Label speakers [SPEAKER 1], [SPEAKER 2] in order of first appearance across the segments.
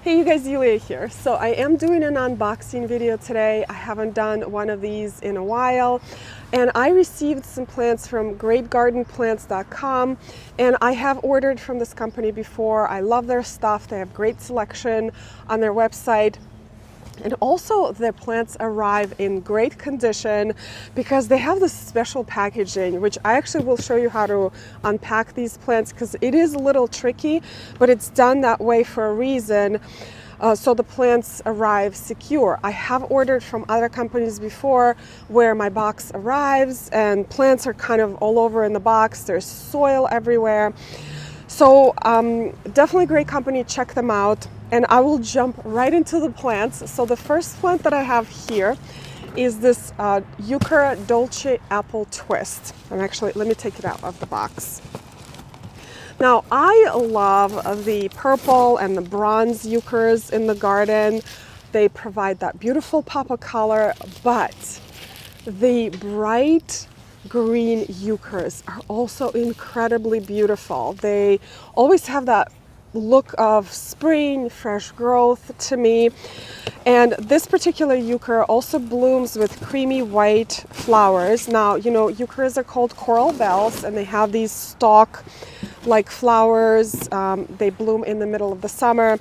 [SPEAKER 1] Hey you guys, Yulia here. So I am doing an unboxing video today. I haven't done one of these in a while. And I received some plants from greatgardenplants.com, and I have ordered from this company before. I love their stuff. They have great selection on their website. And also their plants arrive in great condition because they have this special packaging, which I actually will show you how to unpack these plants because it is a little tricky, but it's done that way for a reason. So the plants arrive secure. I have ordered from other companies before where my box arrives and plants are kind of all over in the box. There's soil everywhere. So definitely a great company, check them out. And I will jump right into the plants. So the first plant that I have here is this Heuchera Dolce apple twist. And actually, let me take it out of the box. Now, I love the purple and the bronze Heucheras in the garden. They provide that beautiful pop of color, but the bright green Heucheras are also incredibly beautiful. They always have that look of spring, fresh growth to me. And this particular Heuchera also blooms with creamy white flowers. Now, you know, Heucheras are called coral bells and they have these stalk-like flowers. They bloom in the middle of the summer.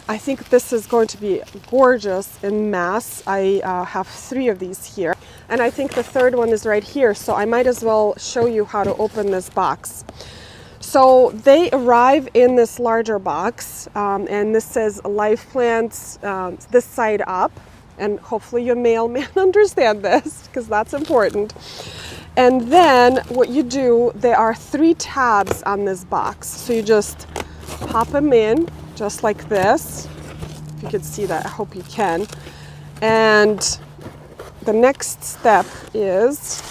[SPEAKER 1] I think this is going to be gorgeous in mass. I have 3 of these here. And I think the third one is right here, so I might as well show you how to open this box. So they arrive in this larger box, and this says live plants this side up, and hopefully your mailman understand this because that's important. And then what you do, there are 3 tabs on this box. So you just pop them in just like this. If you can see that, I hope you can. And the next step is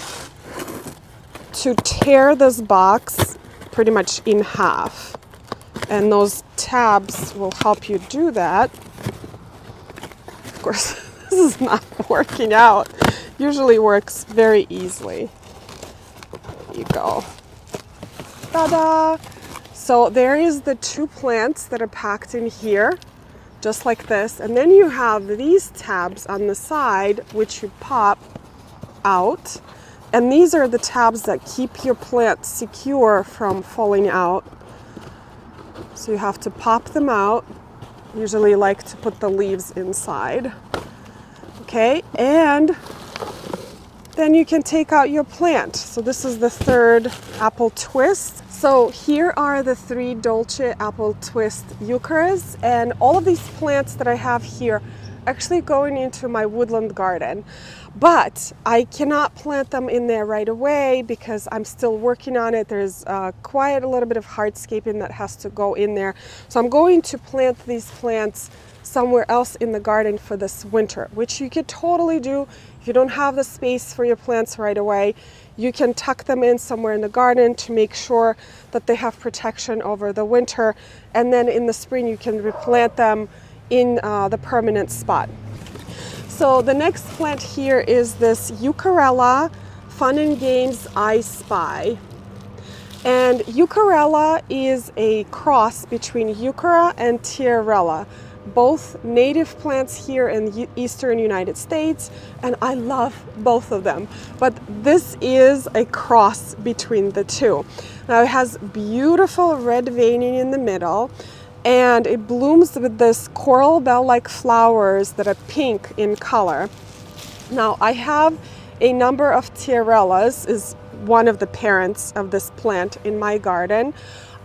[SPEAKER 1] to tear this box pretty much in half. And those tabs will help you do that. Of course, this is not working out. Usually works very easily. There you go. Ta-da! So there is the 2 plants that are packed in here, just like this. And then you have these tabs on the side, which you pop out. And these are the tabs that keep your plant secure from falling out. So you have to pop them out. Usually like to put the leaves inside. Okay, and then you can take out your plant. So this is the 3rd apple twist. So here are the 3 Dolce apple twist Heucheras, and all of these plants that I have here actually going into my woodland garden. But I cannot plant them in there right away because I'm still working on it. There's quite a little bit of hardscaping that has to go in there. So I'm going to plant these plants somewhere else in the garden for this winter, which you could totally do. If you don't have the space for your plants right away, you can tuck them in somewhere in the garden to make sure that they have protection over the winter. And then in the spring, you can replant them in the permanent spot. So the next plant here is this Heuchera Fun and Games I Spy. And Heuchera is a cross between Heuchera and Tiarella, both native plants here in the eastern United States, and I love both of them. But this is a cross between the 2. Now it has beautiful red veining in the middle, and it blooms with this coral bell-like flowers that are pink in color. Now I have a number of Tiarellas, is one of the parents of this plant in my garden.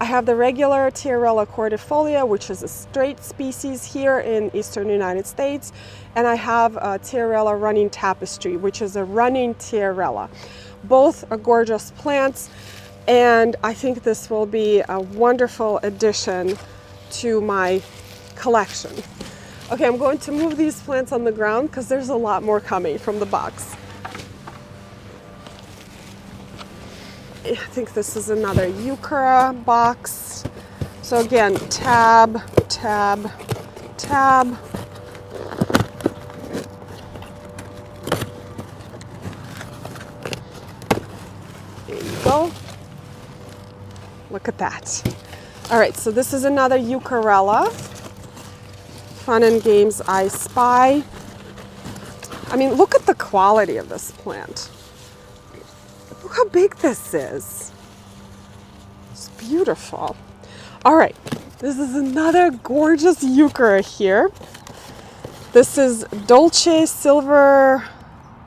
[SPEAKER 1] I have the regular Tiarella cordifolia, which is a straight species here in eastern United States, and I have Tiarella running tapestry, which is a running Tiarella. Both are gorgeous plants, and I think this will be a wonderful addition to my collection. Okay, I'm going to move these plants on the ground because there's a lot more coming from the box. I think this is another Heuchera box. So again, tab, tab, tab. There you go. Look at that. All right, so this is another Heuchera. fun and games I spy. I mean, look at the quality of this plant. Look how big this is. It's beautiful. All right, this is another gorgeous Heuchera here. This is Dolce Silver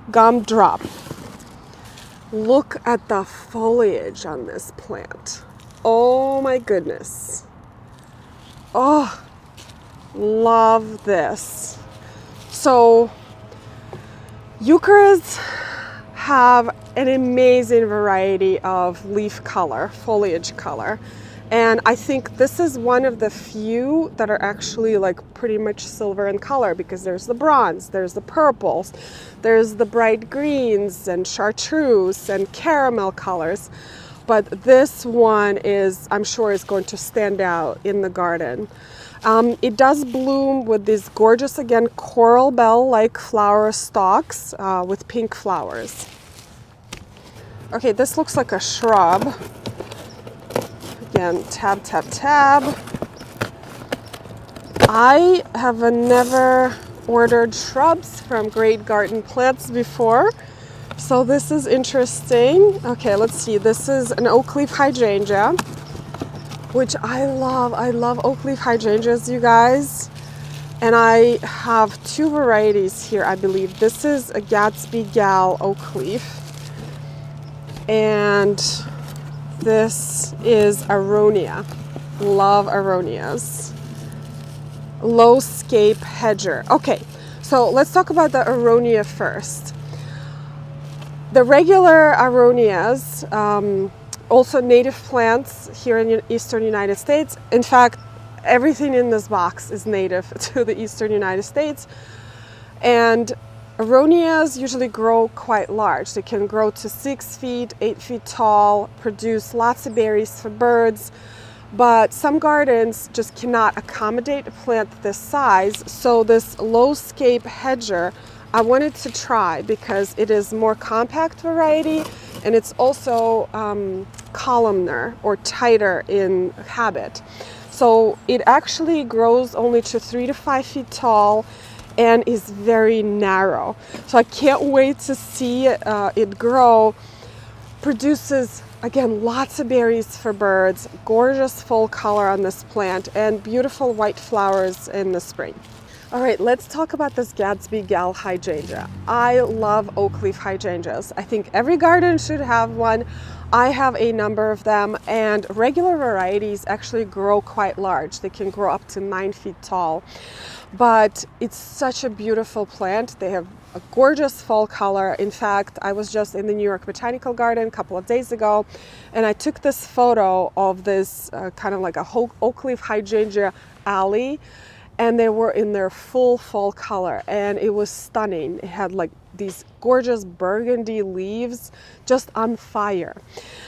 [SPEAKER 1] Gumdrop. Look at the foliage on this plant. Oh my goodness. Oh, love this. So Heucheras have an amazing variety of leaf color, foliage color. And I think this is one of the few that are actually like pretty much silver in color, because there's the bronze, there's the purples, there's the bright greens and chartreuse and caramel colors. But this one is, I'm sure, is going to stand out in the garden. It does bloom with these gorgeous, again, coral bell-like flower stalks with pink flowers. Okay, this looks like a shrub. Again, tab, tab, tab. I have never ordered shrubs from Great Garden Plants before, so this is interesting. Okay, let's see. This is an oak leaf hydrangea, which I love. I love oak leaf hydrangeas, you guys. And I have two varieties here, I believe. This is a Gatsby Gal oak leaf, and this is Aronia. Love Aronias. Low Scape Hedger. Okay, so let's talk about the Aronia first. The regular Aronias, also native plants here in the eastern United States. In fact, everything in this box is native to the eastern United States. And Aronias usually grow quite large. They can grow to 6 feet, 8 feet tall, produce lots of berries for birds. But some gardens just cannot accommodate a plant this size. So this low scape hedger, I wanted to try because it is more compact variety, and it's also columnar or tighter in habit. So it actually grows only to 3 to 5 feet tall and is very narrow. So I can't wait to see it grow. Produces, again, lots of berries for birds, gorgeous full color on this plant, and beautiful white flowers in the spring. All right, let's talk about this Gatsby Gal Hydrangea. I love oak leaf hydrangeas. I think every garden should have one. I have a number of them, and regular varieties actually grow quite large. They can grow up to 9 feet tall. But it's such a beautiful plant. They have a gorgeous fall color. In fact, I was just in the New York Botanical Garden a couple of days ago, and I took this photo of this kind of like a oak leaf hydrangea alley, and they were in their full fall color, and it was stunning. It had like these gorgeous burgundy leaves just on fire.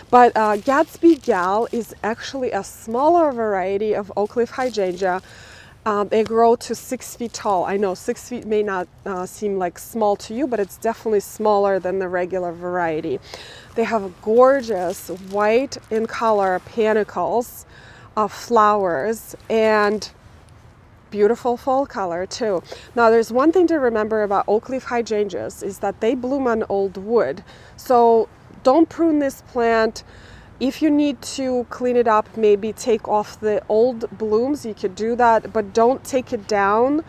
[SPEAKER 1] But Gatsby Gal is actually a smaller variety of oak leaf hydrangea. They grow to 6 feet tall. I know 6 feet may not seem like small to you, but it's definitely smaller than the regular variety. They have gorgeous white in color panicles of flowers and beautiful fall color too. Now there's one thing to remember about oak leaf hydrangeas is that they bloom on old wood. So don't prune this plant. If you need to clean it up, maybe take off the old blooms, you could do that, but don't take it down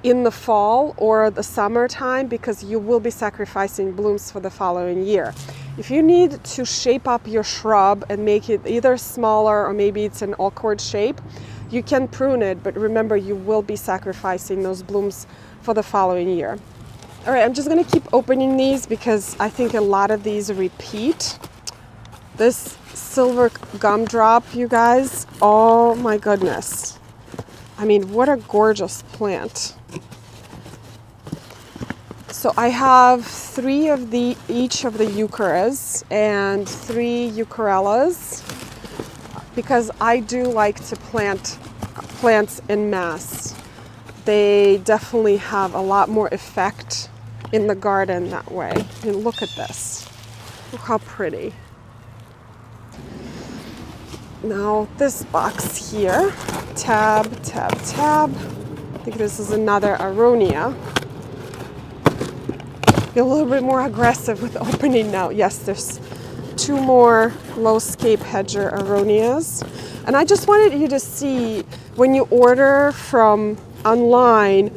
[SPEAKER 1] in the fall or the summertime, because you will be sacrificing blooms for the following year. If you need to shape up your shrub and make it either smaller or maybe it's an awkward shape, you can prune it, but remember, you will be sacrificing those blooms for the following year. All right, I'm just gonna keep opening these because I think a lot of these repeat. This silver gumdrop, you guys, oh my goodness. I mean, what a gorgeous plant. So I have 3 of each of the Heucheras and 3 Heucherellas, because I do like to plant plants en masse. They definitely have a lot more effect in the garden that way. I mean, look at this. Look how pretty. Now this box here, tab, tab, tab. think this is another Aronia. Be a little bit more aggressive with opening now. Yes, there's 2 more low Scape Hedger Aronias. And I just wanted you to see when you order from online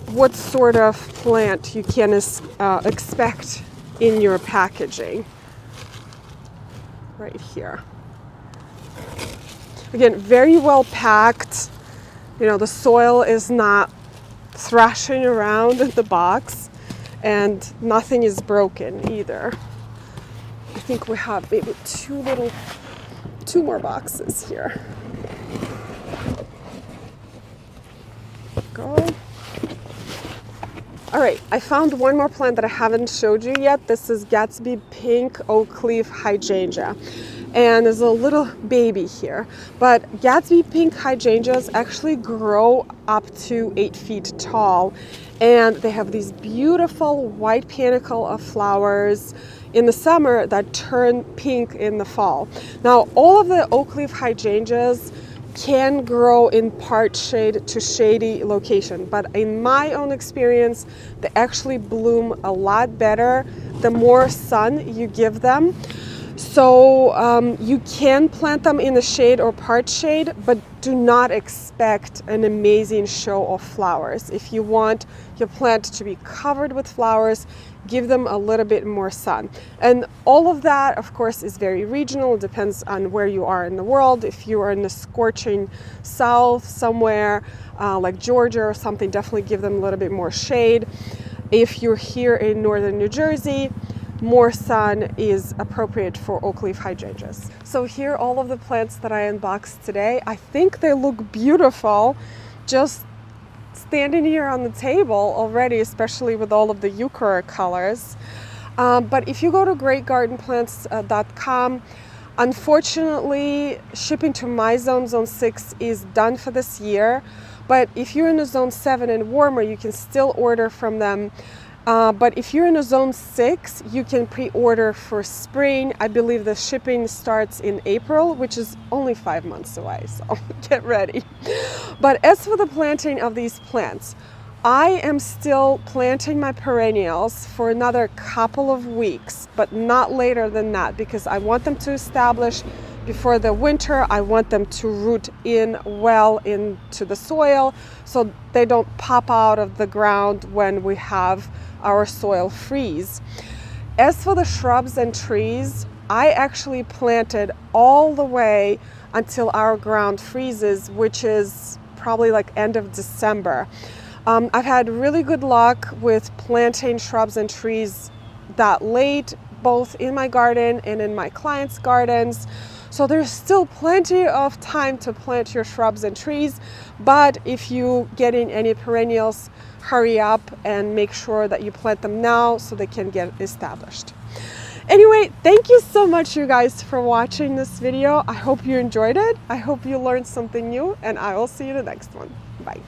[SPEAKER 1] what sort of plant you can expect in your packaging. Right here. Again, very well packed. You know, the soil is not thrashing around in the box, and nothing is broken either. I think we have maybe 2 more boxes here. Go. All right, I found one more plant that I haven't showed you yet. This is Gatsby Pink Oak Leaf Hydrangea. And there's a little baby here. But Gatsby Pink Hydrangeas actually grow up to 8 feet tall. And they have these beautiful white panicle of flowers in the summer that turn pink in the fall. Now, all of the oak leaf hydrangeas can grow in part shade to shady location, but in my own experience, they actually bloom a lot better the more sun you give them. So you can plant them in the shade or part shade, but do not expect an amazing show of flowers. If you want your plant to be covered with flowers, give them a little bit more sun. And all of that, of course, is very regional. It depends on where you are in the world. If you are in the scorching south somewhere, like Georgia or something, definitely give them a little bit more shade. If you're here in northern New Jersey, more sun is appropriate for oak leaf hydrangeas. So here are all of the plants that I unboxed today. I think they look beautiful just standing here on the table already, especially with all of the Heuchera colors. But if you go to greatgardenplants.com, unfortunately, shipping to my zone, Zone 6, is done for this year. But if you're in the Zone 7 and warmer, you can still order from them. But if you're in a Zone 6, you can pre-order for spring. I believe the shipping starts in April, which is only 5 months away, so get ready. But as for the planting of these plants, I am still planting my perennials for another couple of weeks, but not later than that, because I want them to establish before the winter. I want them to root in well into the soil so they don't pop out of the ground when we have our soil freeze. As for the shrubs and trees, I actually planted all the way until our ground freezes, which is probably like end of December. I've had really good luck with planting shrubs and trees that late, both in my garden and in my clients' gardens. So there's still plenty of time to plant your shrubs and trees, but if you get in any perennials, hurry up and make sure that you plant them now so they can get established. Anyway, thank you so much, you guys, for watching this video. I hope you enjoyed it. I hope you learned something new, and I will see you in the next one. Bye.